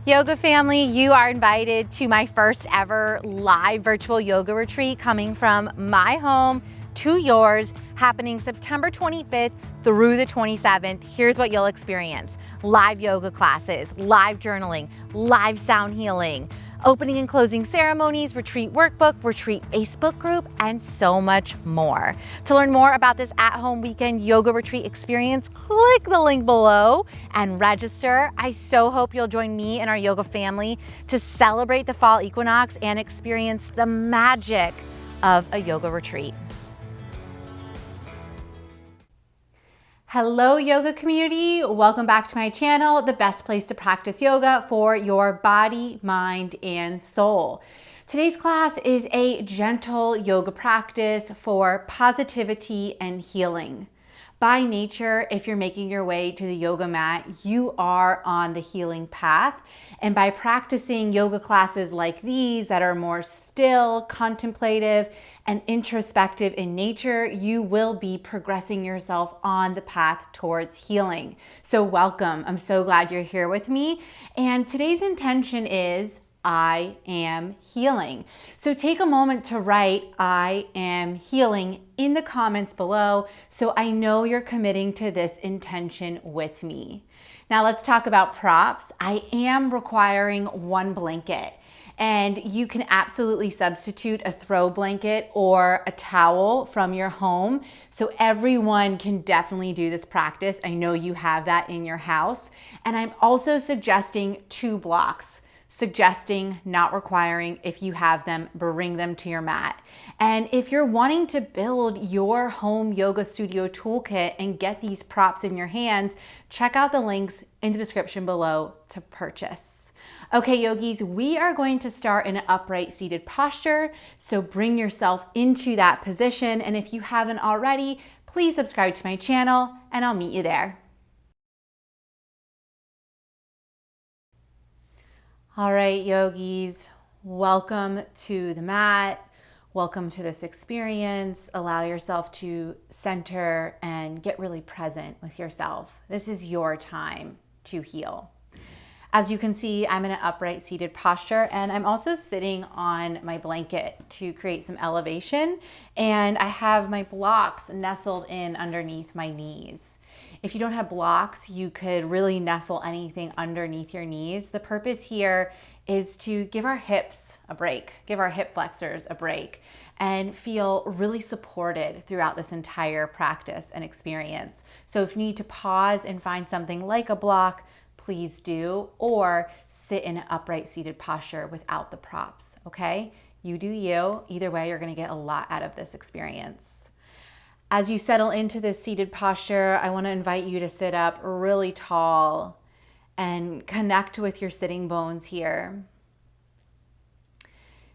Yoga family, you are invited to my first ever live virtual yoga retreat coming from my home to yours, happening September 25th through the 27th. Here's what you'll experience: live yoga classes, live journaling, live sound healing, opening and closing ceremonies, retreat workbook, retreat Facebook group, and so much more. To learn more about this at-home weekend yoga retreat experience, click the link below and register. I so hope you'll join me and our yoga family to celebrate the fall equinox and experience the magic of a yoga retreat. Hello yoga community, welcome back to my channel, the best place to practice yoga for your body, mind, and soul. Today's class is a gentle yoga practice for positivity and healing. By nature, if you're making your way to the yoga mat, you are on the healing path. And by practicing yoga classes like these that are more still, contemplative, and introspective in nature, you will be progressing yourself on the path towards healing. So welcome. I'm so glad you're here with me. And today's intention is I am healing. So take a moment to write I am healing in the comments below so I know you're committing to this intention with me. Now let's talk about props. I am requiring one blanket, and you can absolutely substitute a throw blanket or a towel from your home. So everyone can definitely do this practice. I know you have that in your house. And I'm also suggesting 2 blocks. Suggesting, not requiring. If you have them, bring them to your mat. And if you're wanting to build your home yoga studio toolkit and get these props in your hands, check out the links in the description below to purchase. Okay, yogis, we are going to start in an upright seated posture. So bring yourself into that position. And if you haven't already, please subscribe to my channel and I'll meet you there. All right, yogis, welcome to the mat. Welcome to this experience. Allow yourself to center and get really present with yourself. This is your time to heal. As you can see, I'm in an upright seated posture, and I'm also sitting on my blanket to create some elevation, and I have my blocks nestled in underneath my knees. If you don't have blocks, you could really nestle anything underneath your knees. The purpose here is to give our hips a break, give our hip flexors a break, and feel really supported throughout this entire practice and experience. So if you need to pause and find something like a block, please do, or sit in an upright seated posture without the props, okay? You do you. Either way, you're gonna get a lot out of this experience. As you settle into this seated posture, I want to invite you to sit up really tall and connect with your sitting bones here.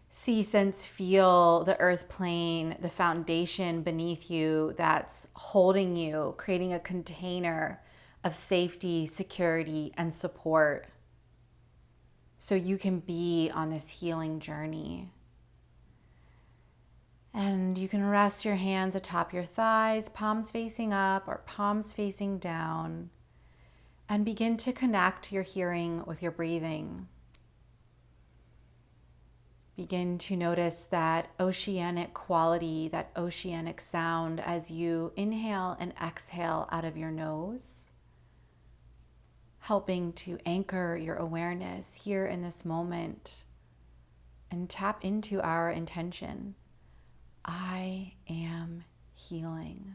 See, sense, feel the earth plane, the foundation beneath you that's holding you, creating a container of safety, security, and support so you can be on this healing journey. And you can rest your hands atop your thighs, palms facing up or palms facing down, and begin to connect your hearing with your breathing. Begin to notice that oceanic quality, that oceanic sound as you inhale and exhale out of your nose, helping to anchor your awareness here in this moment and tap into our intention. I am healing.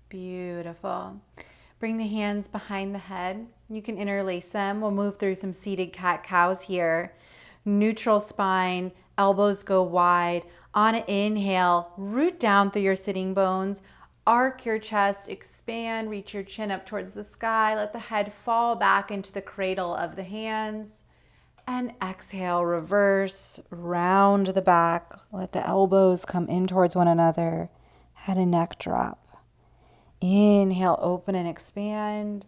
Beautiful. Bring the hands behind the head. You can interlace them. We'll move through some seated cat-cows here. Neutral spine, elbows go wide. On an inhale, root down through your sitting bones. Arc your chest, expand, reach your chin up towards the sky. Let the head fall back into the cradle of the hands. And exhale, reverse, round the back. Let the elbows come in towards one another. Head and neck drop. Inhale, open and expand.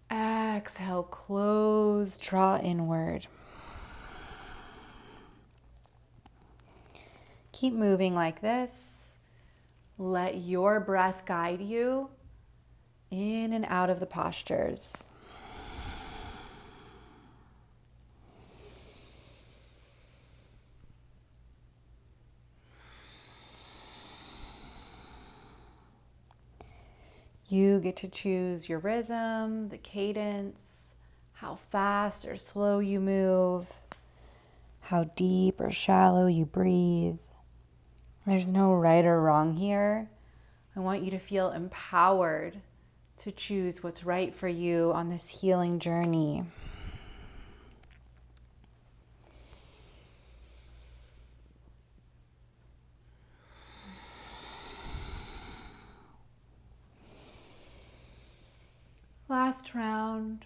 Exhale, close, draw inward. Keep moving like this. Let your breath guide you in and out of the postures. You get to choose your rhythm, the cadence, how fast or slow you move, how deep or shallow you breathe. There's no right or wrong here. I want you to feel empowered to choose what's right for you on this healing journey. Last round.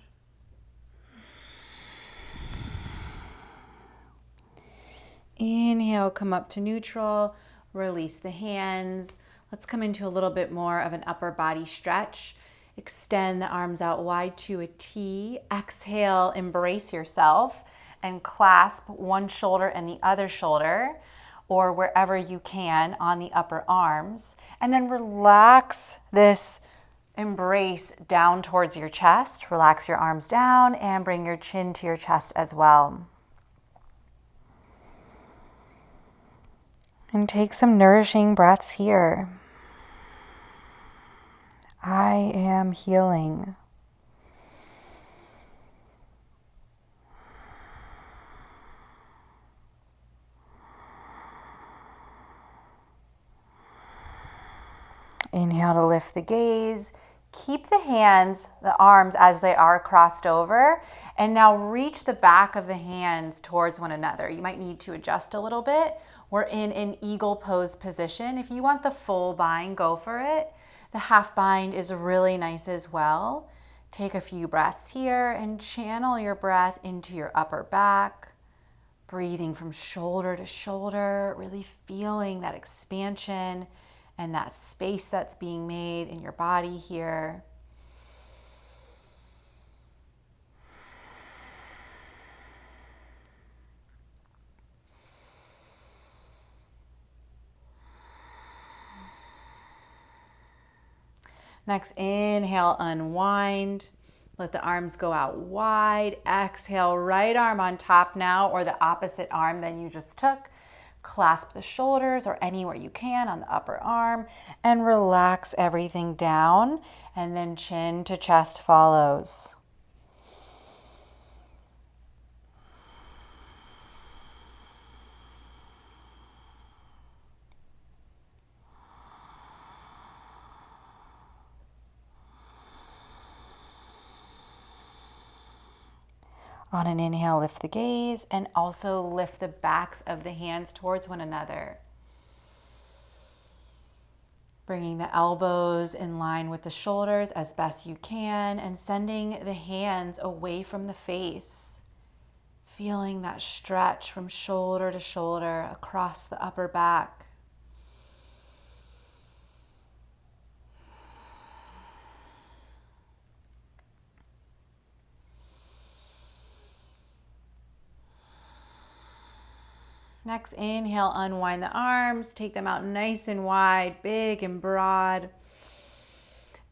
Inhale, come up to neutral, release the hands. Let's come into a little bit more of an upper body stretch. Extend the arms out wide to a T. Exhale, embrace yourself and clasp one shoulder and the other shoulder, or wherever you can on the upper arms. And then relax this embrace down towards your chest. Relax your arms down and bring your chin to your chest as well. And take some nourishing breaths here. I am healing. Inhale to lift the gaze. Keep the hands, the arms as they are crossed over, and now reach the back of the hands towards one another. You might need to adjust a little bit. We're in an eagle pose position. If you want the full bind, go for it. The half bind is really nice as well. Take a few breaths here and channel your breath into your upper back, breathing from shoulder to shoulder, really feeling that expansion and that space that's being made in your body here. Next, inhale, unwind. Let the arms go out wide. Exhale, right arm on top now, or the opposite arm than you just took. Clasp the shoulders or anywhere you can on the upper arm and relax everything down, and then chin to chest follows. On an inhale, lift the gaze and also lift the backs of the hands towards one another. Bringing the elbows in line with the shoulders as best you can and sending the hands away from the face. Feeling that stretch from shoulder to shoulder across the upper back. Next, inhale, unwind the arms, take them out nice and wide, big and broad.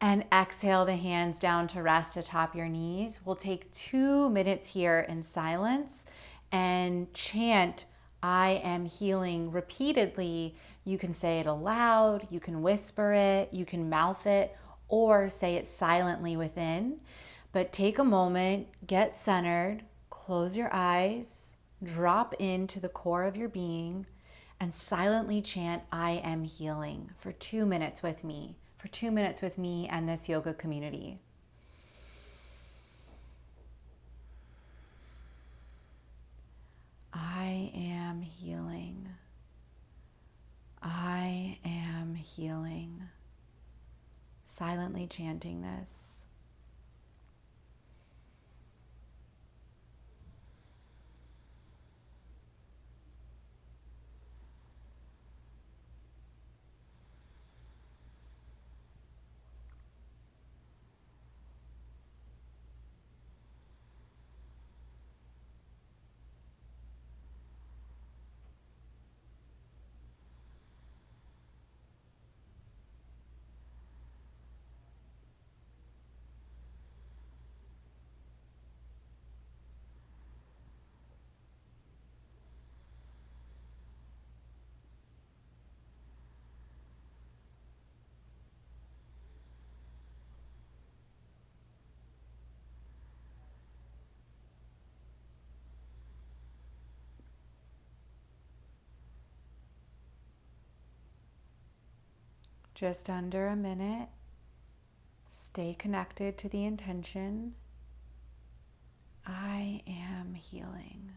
And exhale the hands down to rest atop your knees. We'll take 2 minutes here in silence and chant, I am healing repeatedly. You can say it aloud, you can whisper it, you can mouth it, or say it silently within. But take a moment, get centered, close your eyes, drop into the core of your being and silently chant, I am healing for 2 minutes with me, and this yoga community. I am healing. I am healing. Silently chanting this. Just under a minute. Stay connected to the intention. I am healing.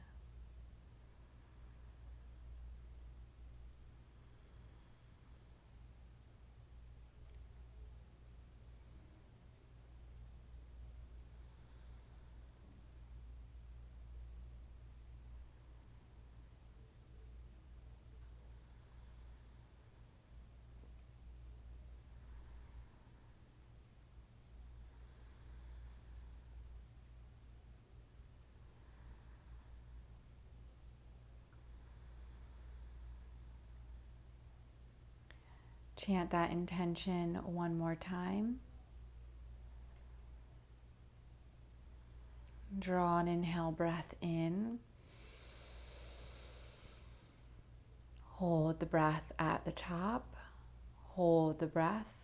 Chant that intention one more time. Draw an inhale breath in. Hold the breath at the top. Hold the breath.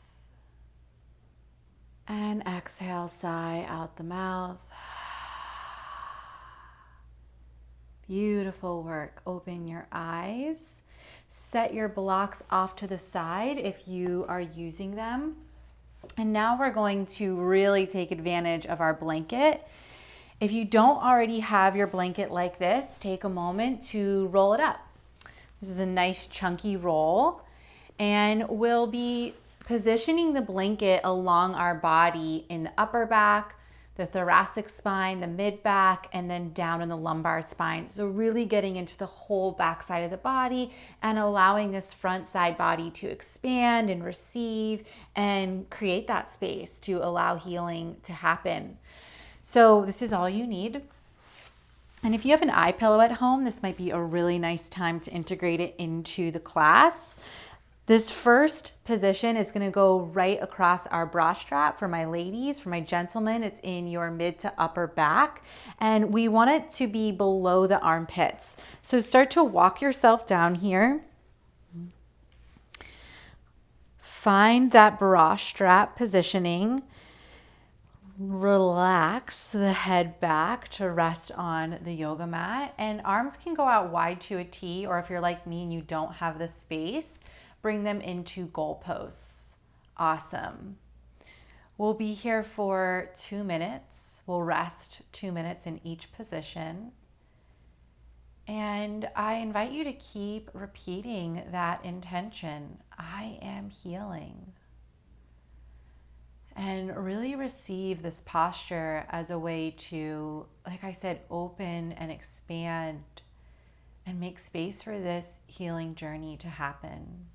And exhale, sigh out the mouth. Beautiful work. Open your eyes. Set your blocks off to the side if you are using them. And now we're going to really take advantage of our blanket. If you don't already have your blanket like this, take a moment to roll it up. This is a nice chunky roll, and we'll be positioning the blanket along our body in the upper back, the thoracic spine, the mid back, and then down in the lumbar spine. So really getting into the whole back side of the body and allowing this front side body to expand and receive and create that space to allow healing to happen. So this is all you need. And if you have an eye pillow at home, this might be a really nice time to integrate it into the class. This first position is going to go right across our bra strap for my ladies. For my gentlemen, it's in your mid to upper back. And we want it to be below the armpits. So start to walk yourself down here. Find that bra strap positioning. Relax the head back to rest on the yoga mat. And arms can go out wide to a T, or if you're like me and you don't have the space, bring them into goalposts. Awesome. We'll be here for 2 minutes. We'll rest 2 minutes in each position. And I invite you to keep repeating that intention. I am healing. And really receive this posture as a way to, like I said, open and expand and make space for this healing journey to happen.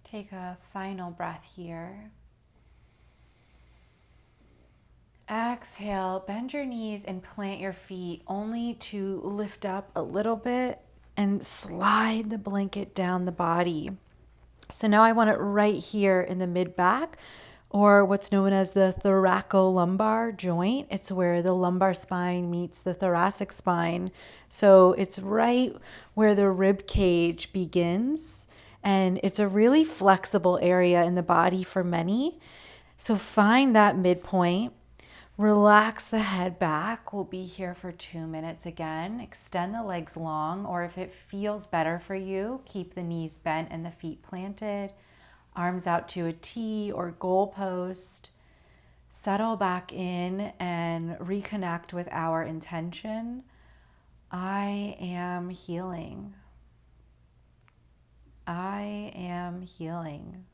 Take a final breath here. Exhale, bend your knees and plant your feet only to lift up a little bit and slide the blanket down the body. So now I want it right here in the mid back. or what's known as the thoracolumbar joint. It's where the lumbar spine meets the thoracic spine. So it's right where the rib cage begins. And it's a really flexible area in the body for many. So find that midpoint. Relax the head back. We'll be here for 2 minutes again. Extend the legs long, or if it feels better for you, keep the knees bent and the feet planted. Arms out to a T or goalpost. Settle back in and reconnect with our intention. I am healing. I am healing.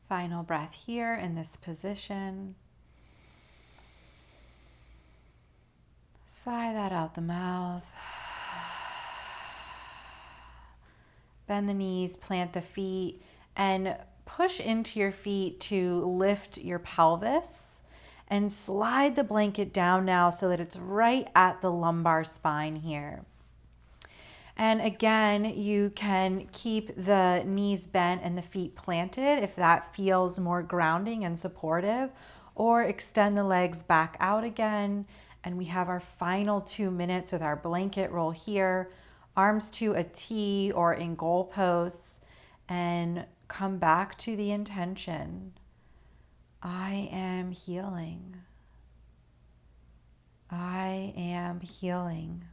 Final breath here in this position. Sigh that out the mouth. Bend the knees, plant the feet, and push into your feet to lift your pelvis. And slide the blanket down now so that it's right at the lumbar spine here. And again, you can keep the knees bent and the feet planted if that feels more grounding and supportive, or extend the legs back out again. And we have our final 2 minutes with our blanket roll here, arms to a T or in goalposts, and come back to the intention. I am healing. I am healing.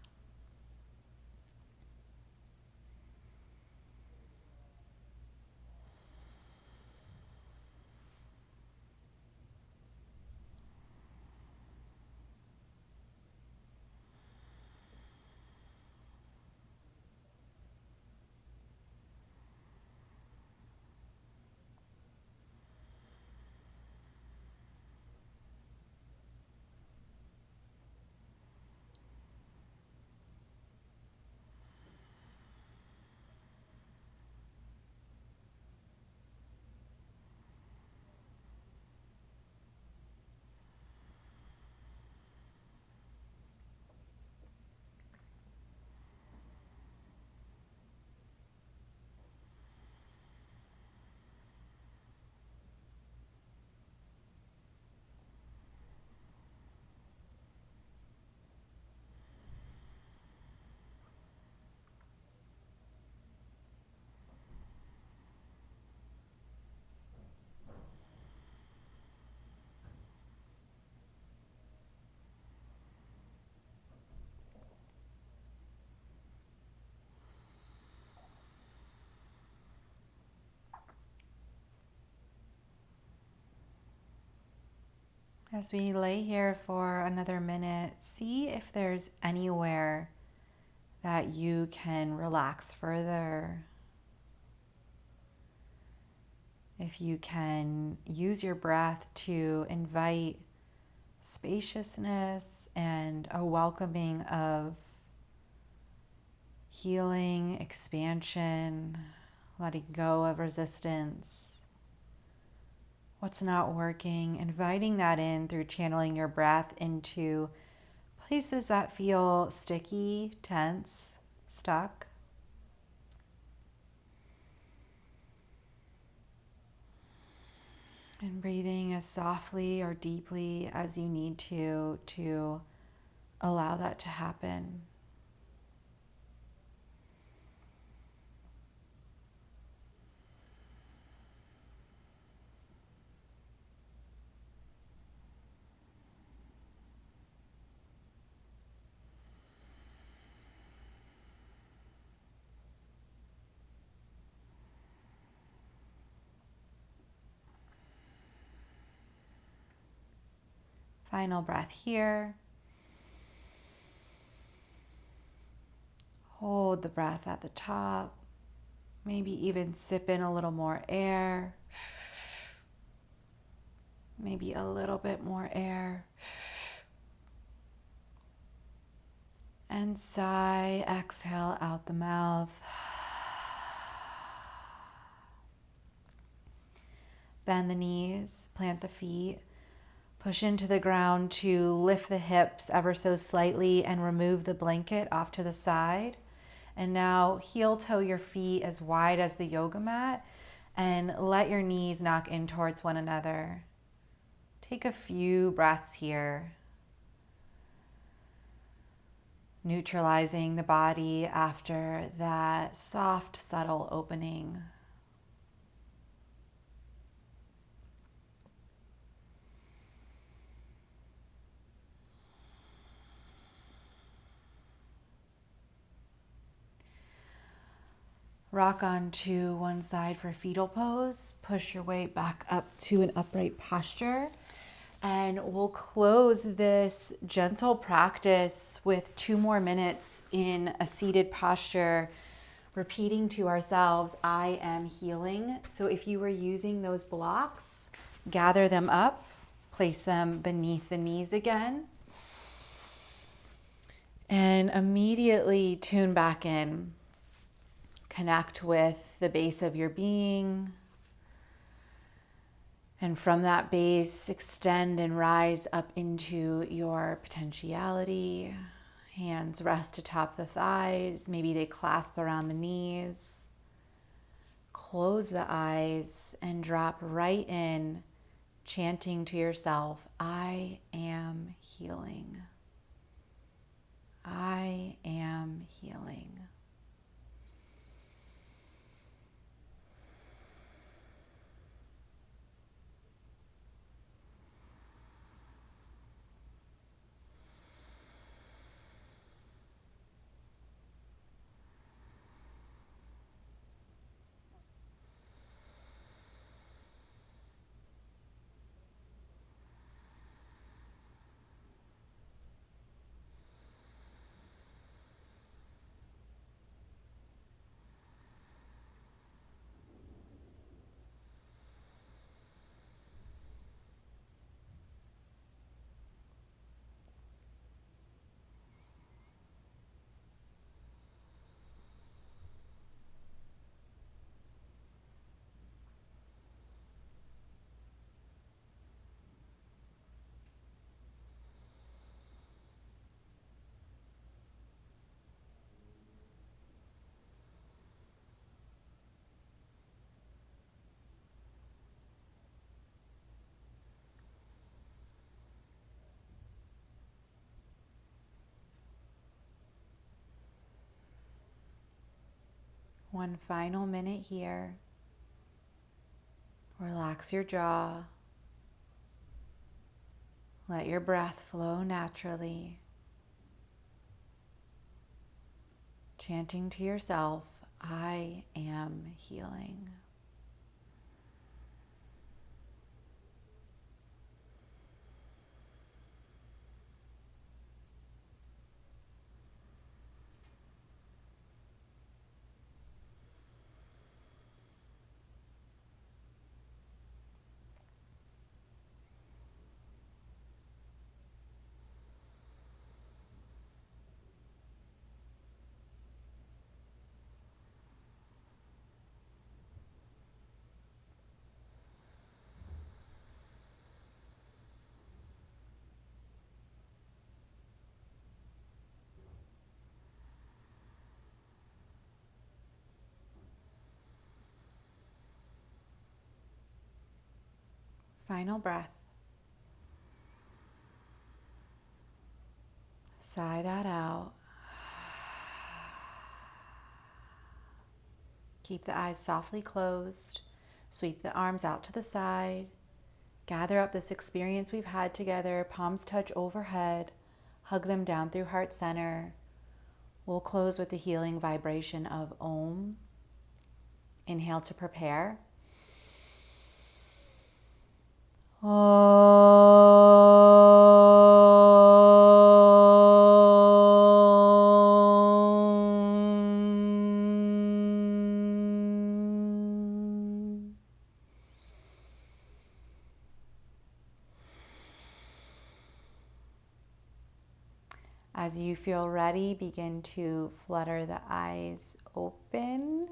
As we lay here for another minute, see if there's anywhere that you can relax further. If you can use your breath to invite spaciousness and a welcoming of healing, expansion, letting go of resistance, what's not working, inviting that in through channeling your breath into places that feel sticky, tense, stuck. And breathing as softly or deeply as you need to allow that to happen. Final breath here. Hold the breath at the top. Maybe even sip in a little more air. Maybe a little bit more air. And sigh, exhale out the mouth. Bend the knees, plant the feet. Push into the ground to lift the hips ever so slightly and remove the blanket off to the side. And now heel toe your feet as wide as the yoga mat and let your knees knock in towards one another. Take a few breaths here. Neutralizing the body after that soft, subtle opening. Rock onto one side for fetal pose. Push your way back up to an upright posture. And we'll close this gentle practice with 2 more minutes in a seated posture, repeating to ourselves, I am healing. So if you were using those blocks, gather them up, place them beneath the knees again, and immediately tune back in. Connect with the base of your being. And from that base, extend and rise up into your potentiality. Hands rest atop the thighs. Maybe they clasp around the knees. Close the eyes and drop right in, chanting to yourself, I am healing. I am healing. One final minute here. Relax your jaw. Let your breath flow naturally. Chanting to yourself, I am healing. final breath. Sigh that out. Keep the eyes softly closed. Sweep the arms out to the side. Gather up this experience we've had together. Palms touch overhead. Hug them down through heart center. We'll close with the healing vibration of Om. Inhale to prepare. As you feel ready, begin to flutter the eyes open.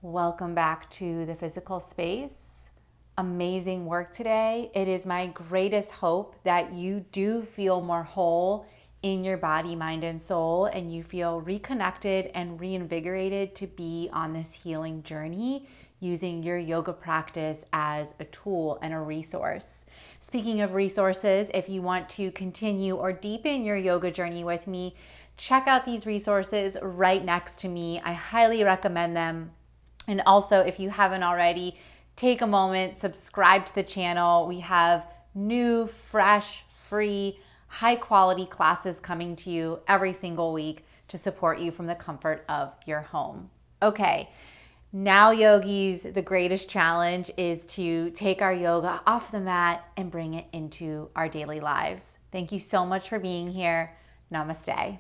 Welcome back to the physical space. Amazing work today. It is my greatest hope that you do feel more whole in your body, mind, and soul, and you feel reconnected and reinvigorated to be on this healing journey using your yoga practice as a tool and a resource. Speaking of resources, if you want to continue or deepen your yoga journey with me, check out these resources right next to me. I highly recommend them. And also, if you haven't already, take a moment, subscribe to the channel. We have new, fresh, free, high-quality classes coming to you every single week to support you from the comfort of your home. Okay. Now, yogis, the greatest challenge is to take our yoga off the mat and bring it into our daily lives. Thank you so much for being here. Namaste.